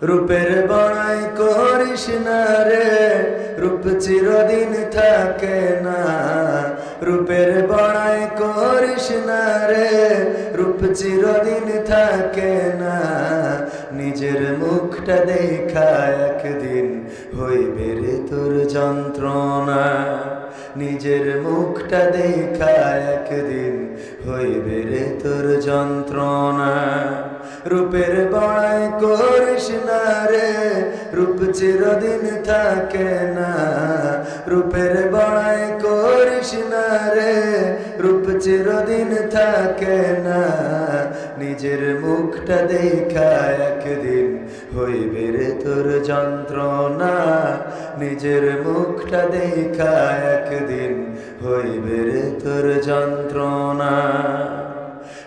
রূপের বড়াই করিস না রে, রূপ চিরদিন থাকে না। রূপের বড়াই করিস না রে, রূপ চিরদিন থাকে না। নিজের মুখটা দেখা একদিন হইবে রে তোর যন্ত্রণা। নিজের মুখটা দেখা একদিন হইবে রে তোর যন্ত্রণা। রূপের বড়াই করিস না রে, রূপ চিরদিন থাকে না। রূপের বড়াই করিস না রে, রূপ চিরদিন থাকে না। নিজের মুখটা দেখা একদিন হইবে রে তোর যন্ত্রণা। নিজের মুখটা দেখা একদিন হইবে রে তোর যন্ত্রণা।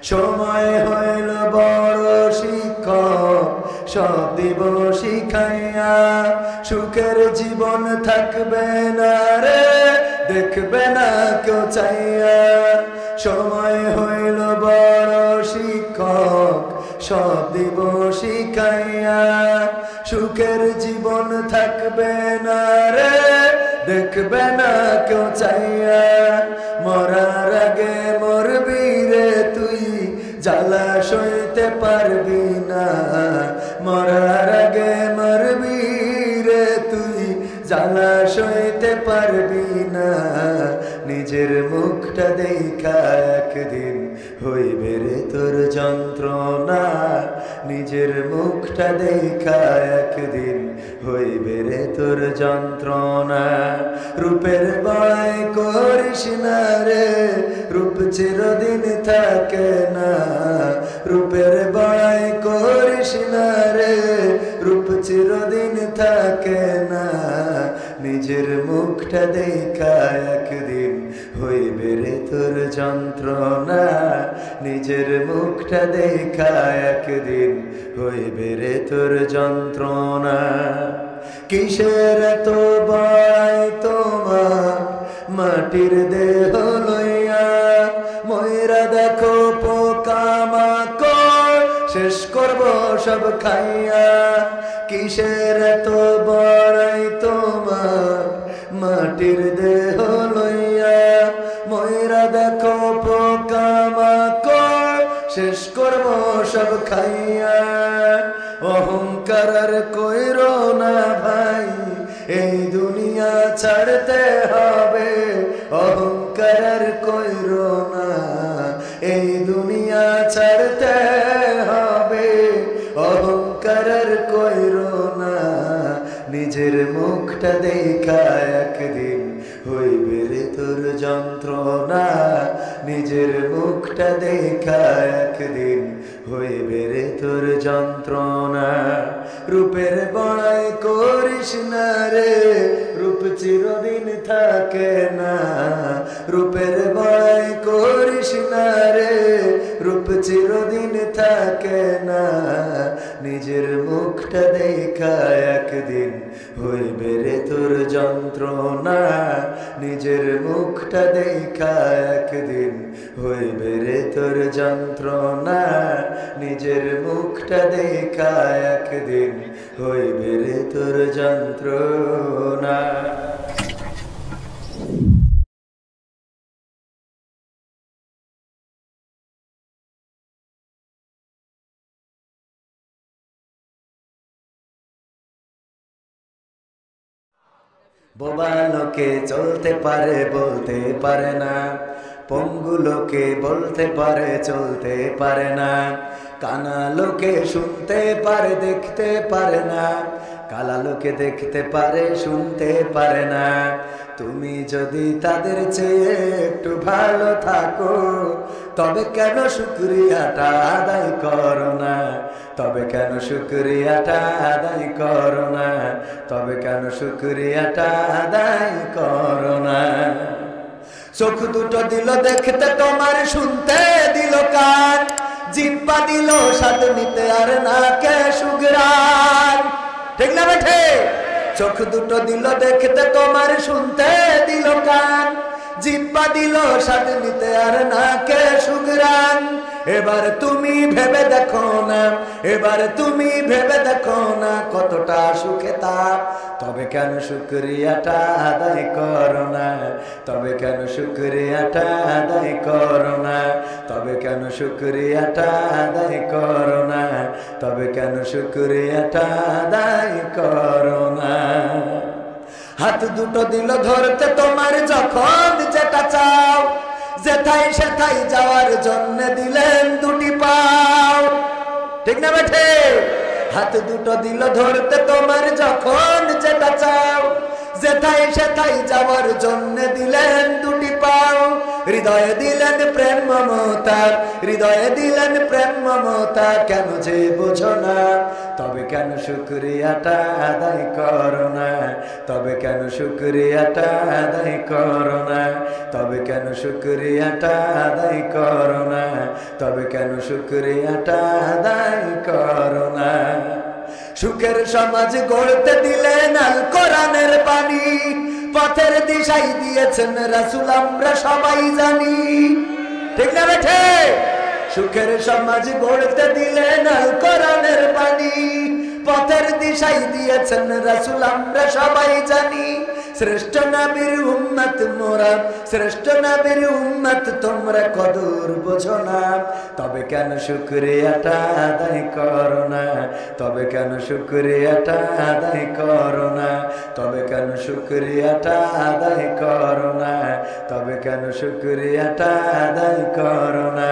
সময় হইল বড় শিক্ষক, সব দিব শিখাইয়া। সুখের জীবন থাকবে না রে, দেখবে না কেউ চাইয়া। সময় হইল বড় শিক্ষক, সব দিব শিখাইয়া। সুখের জীবন থাকবে না রে, দেখবে না কেউ চাইয়া। মরার আগে মরবি রে তুই, জ্বালা সইতে পারবি না। মরার আগে মরবি রে তুই, জ্বালা সইতে পারবি না। নিজের মুখটা দেখা একদিন হইবে রে তোর যন্ত্রণা। নিজের মুখটা দেখা একদিন হইবে রে তোর যন্ত্রণা। রূপের বড়াই করিস না রে, রূপ চিরদিন থাকে না। রূপের বড়াই করিস না রে, রূপ চিরদিন থাকে না। নিজের মুখটা দেখা একদিন হইবে রে তোর যন্ত্রণা। নিজের মুখটা দেখা একদিন হইবে রে তোর যন্ত্রণা। কিসের তো বড়াই তোমার মাটির দেহ লইয়া। ময়রা দেখো পোকামাকড়, শেষ করব সব খাইয়া। কিসের তো বড়াই তোমার মাটির দেহ লইয়া। ময়রা দেখো পোকামাকড়, শেষ করব সব খাইয়া। অহংকার আর কইরো না ভাই, এই দুনিয়া ছাড়তে হবে। অহংকার আর কইরো না, এই দুনিয়া ছাড়তে হবে। অহংকার আর কইরো না, নিজের মুখটা দেখা একদিন হইবে রে তোর যন্ত্রণা। নিজের মুখটা দেখা একদিন হইবে রে তোর যন্ত্রণা। রূপের বড়াই করিস না রে, রূপ চিরদিন থাকে না। রূপের বড়াই করিস না রে, রূপ চিরদিন থাকে না। নিজের মুখটা দেখা একদিন হইবে রে তোর যন্ত্রণা। নিজের মুখটা দেখা একদিন হইবে রে তোর যন্ত্রণা। নিজের মুখটা দেখা একদিন হইবে রে তোর যন্ত্রণা। বোবা লোকে চলতে পারে বলতে পারে না। পঙ্গু লোকে বলতে পারে চলতে পারে না। কানা লোকে শুনতে পারে দেখতে পারে না। কালা লোকে দেখতে পারে শুনতে পারে না। তুমি যদি তাদের চেয়ে একটু ভালো থাকো, তবে কেন শুকরিয়াটা আদায় করো না? তবে কেন শুকরিয়াটা আদায় করো না? তবে কেন শুকরিয়াটা আদায় করো না? চোখ দুটো দিল দেখতে তোমার, শুনতে দিল কান। জিহ্বা দিল স্বাদ নিতে আর নাকে সুঘ্রাণ। ঠিক না বেঠে? চোখ দুটো দিল দেখতে তোমার, শুনতে দিল কান। জিহ্বা দিল স্বাদ নিতে আর নাকে সুঘ্রাণ। এবার তুমি ভেবে দেখো না, এবার তুমি ভেবে দেখো না কতটা সুখে তাপ, তবে কেন শুকরিয়াটা আদায় করো না, তবে কেন শুকরিয়াটা আদায় করো না, তবে কেন শুকরিয়াটা আদায় করো না, তবে কেন শুকরিয়াটা আদায় করো না। হাত দুটো দিল ধরতে তোমার যখন যেটা চাও, যেথায় সেথায় যাওয়ার জন্য দিলেন দুটি পাও, ঠিক না বেঠে? হাত দুটো দিল ধরতে তোমার যখন যেটা চাও, যেথায় সেথায় যাওয়ার জন্য দিলেন দুটি পাও। হৃদয়ে দিলেন প্রেম মমতা, হৃদয়ে দিলেন প্রেম মমতা, কেন যে বোঝো না, তবে কেন শুকরিয়াটা আদায় করো না, তবে কেন শুকরিয়াটা আদায় করো না, তবে কেন শুকরিয়াটা আদায় করো না, তবে কেন শুকরিয়াটা আদায় করো না। সুখের সমাজ গড়তে দিলেন আল কোরআনের বাণী, পথের দিশাই দিয়েছেন রাসূল আমরা সবাই জানি, ঠিক না বেঠে? সুখের সমাজ গড়তে দিলেন আল কোরআনের বাণী, পথের দিশাই দিয়েছেন রাসূল আমরা সবাই জানি। শ্রেষ্ঠ নবীর উম্মত মোরা, শ্রেষ্ঠ নবীর উম্মত তোমরা কদর বোঝো না, তবে কেন শুকরিয়াটা আদায় করো না, তবে কেন শুকরিয়াটা আদায় করো না, তবে কেন শুকরিয়াটা আদায় করো না, তবে কেন শুকরিয়াটা আদায় করো না।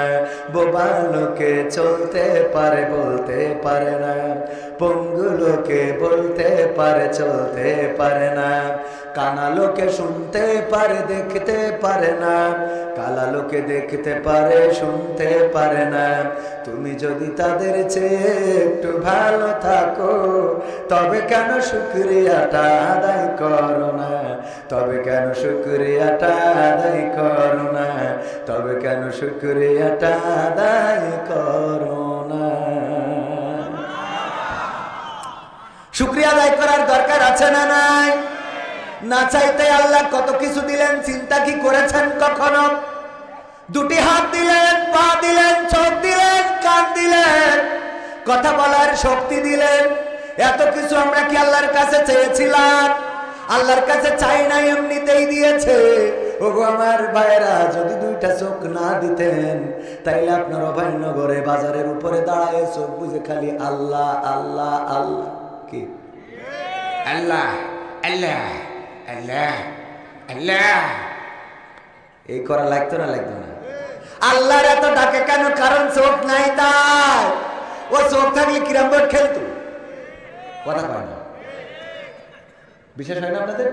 বোবা লোকে চলতে পারে বলতে পারে না, পঙ্গু লোকে বলতে পারে চলতে পারে না, কানা লোকে শুনতে পারে দেখতে পারে না, কালা লোকে দেখতে পারে শুনতে পারে না। তুমি যদি তাদের চেয়ে একটু ভালো থাকো, তবে কেন শুকরিয়াটা আদায় করো না, তবে কেন শুকরিয়াটা আদায় করো না, তবে কেন শুকরিয়াটা আদায় করো না। শুকরিয়া আদায় করার দরকার আছে না নাই? না চাইতে আল্লাহ কত কিছু দিলেন, চিন্তা কি করেছেন কখনো? দুটি হাত দিলেন, পা দিলেন, চোখ দিলেন, কান দিলেন, কথা বলার শক্তি দিলেন, এত কিছু আমরা কি আল্লাহর কাছে চেয়েছিলাম? আল্লাহর কাছে চাই নাই, এমনিতেই দিয়েছে। ওগো আমার ভাইরা, যদি দুইটা চোখ না দিতেন তাইলে আপনার অভয়নগরে বাজারের উপরে দাঁড়ায় চোখ বুঝে খালি আল্লাহ আল্লাহ আল্লাহ, কি আল্লাহ আল্লাহ আল্লাহ আল্লাহ এই করা লাগতো না লাগতো না? আল্লাহর এত ডাকে কেন? কারণ চোখ নাই তাই। ও চোখ থাকলে কিরাম বোর্ড খেলতো, কথা কয় না। বিশ্বাস হয় না আপনাদের?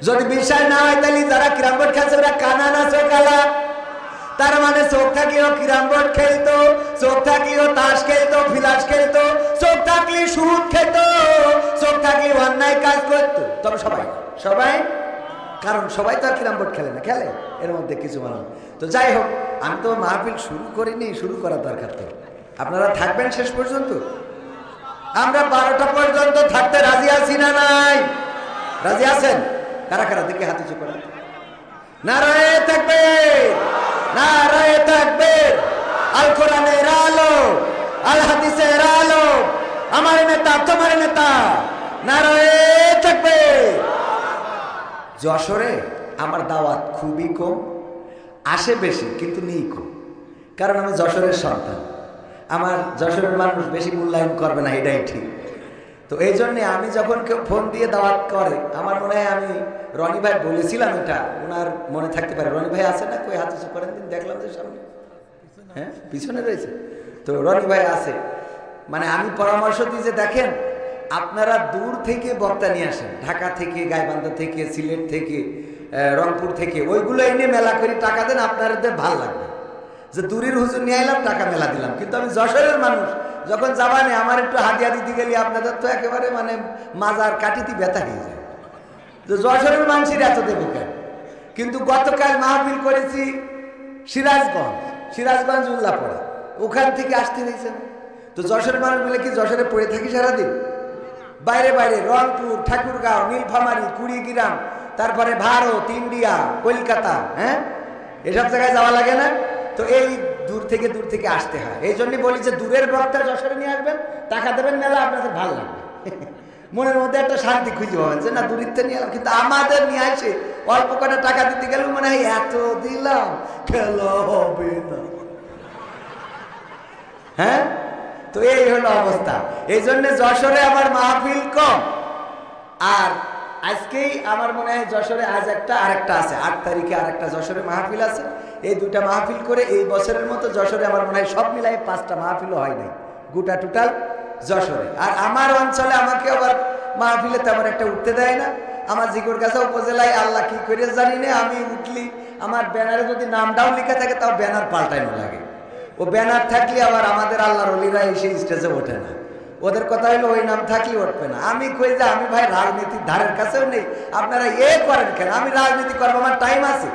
যদি বিশ্বাস না হয় তাহলে যারা কিরাম বোর্ড খেলছে ওরা কানা না চোখ আলা? তার মানে চোখ থাকলেও কিরাম বোর্ড খেলতো, চোখ থাকলেও তাস খেলতো, ফিলাস খেলতো, চোখ থাকলে সুদ খেত, চোখ থাকলে অন্যায় কাজ করতো। তবে সবাই সবাই, কারণ সবাই তো আর কিরাম বোর্ড খেলে না, খেলে এর মধ্যে কিছু মানুষ। তো যাই হোক, আমি তো মাহফিল শুরু করিনি, শুরু করার দরকার তো। আপনারা থাকবেন শেষ পর্যন্ত? আমরা 12টা পর্যন্ত থাকতে রাজি আছি না নাই? রাজি আছেন? কারা কারা দেখে হাতে উঁচু করেন। নারায়ে তাকবীর, নারায়ে তাকবীর। আল কোরআনের আলো, আল হাদিসের আলো, আমার নেতা তোমার নেতা, নারায়ে তাকবীর। যশোরে আমার দাওয়াত খুবই কম, আসে বেশি কিন্তু নেই কম, কারণ আমি যশোরের সন্তান। আমার যশোরের মানুষ বেশি মূল্যায়ন করবে না, এটাই ঠিক। তো এই জন্যে আমি যখন কেউ ফোন দিয়ে দাওয়াত করে, আমার মনে হয় আমি রনি ভাই বলেছিলাম, এটা ওনার মনে থাকতে পারে। রনি ভাই আছে না? কই হাত উঁচু করেন দিন, দেখলাম যে সামনে, হ্যাঁ পিছনে রয়েছে। তো রনি ভাই আছে, মানে আমি পরামর্শ দিই যে দেখেন, আপনারা দূর থেকে বক্তা নিয়ে আসেন, ঢাকা থেকে, গাইবান্ধা থেকে, সিলেট থেকে, রংপুর থেকে, ওইগুলো এনে মেলা করে টাকা দেন, আপনাদের ভাল লাগবে। যে দূরের হুজুর নিয়ে এলাম, টাকা মেলা দিলাম, কিন্তু আমি যশোরের মানুষ, যখন যাবানে আমার একটু হাতিয়া দিতে গেলে আপনাদের তো একেবারে মানে মাজার কাটিতে ব্যথা হয়ে যায়। তো যশোরের মানুষের এত দেবো কেন? কিন্তু গতকাল মাহফিল করেছি সিরাজগঞ্জ, সিরাজগঞ্জ উল্লাপড়া, ওখান থেকে আসতে হয়েছে। তো যশোরের মানুষ বলে কি যশোরে পড়ে থাকি সারাদিন? বাইরে বাইরে রংপুর, ঠাকুরগাঁও, নীলফামারী, কুড়িগ্রাম, তারপরে ভারত, ইন্ডিয়া, কলকাতা, হ্যাঁ এসব জায়গায় যাওয়া লাগে না? তো এই দূর থেকে আসতে হয়। এই জন্য বলি যে দূরের বক্তা যশোরে নিয়ে আসবেন, টাকা দেবেন মেলা, আপনাদের ভালো লাগবে। মনের মধ্যে একটা শান্তি খুঁজে পাবেন যে না দূরিত্বে নিয়ে এলাম, কিন্তু আমাদের নিয়ে আসে অল্প কটা টাকা দিতে গেলে মনে হয় এত দিলাম খেলা হবে না। হ্যাঁ, তো এই হলো অবস্থা। এই জন্য যশোরে আমার মাহফিল কম। আর আজকেই আমার মনে হয় যশোরে আজ একটা আরেকটা আছে, 8 তারিখে আরেকটা যশোরে মাহফিল আছে। এই দুইটা মাহফিল করে এই বছরের মতো যশোরে আমার মনে হয় সব মিলাই 5টা মাহফিলও হয় নাই গোটা টোটাল যশোরে। আর আমার অঞ্চলে আমাকে আবার মাহফিলে তেমন একটা উঠতে দেয় না। আমার জিগরগাছা উপজেলায় আল্লাহ কি করে জানি না, আমি উঠলি আমার ব্যানারে যদি নামটাও লিখে থাকে তাও ব্যানার পাল্টানো লাগে। ও ব্যানার থাকলে আবার আমাদের আল্লাহর ওলিরা এসে স্টেজে ওঠে না। ওদের কথা হলো ওই নাম থাকলে উঠবে না। আমি কই যে আমি ভাই রাজনীতির ধারের কাছেও নেই, আপনারা করেন কেন? আমি রাজনীতি করবো, আমার টাইম আছে।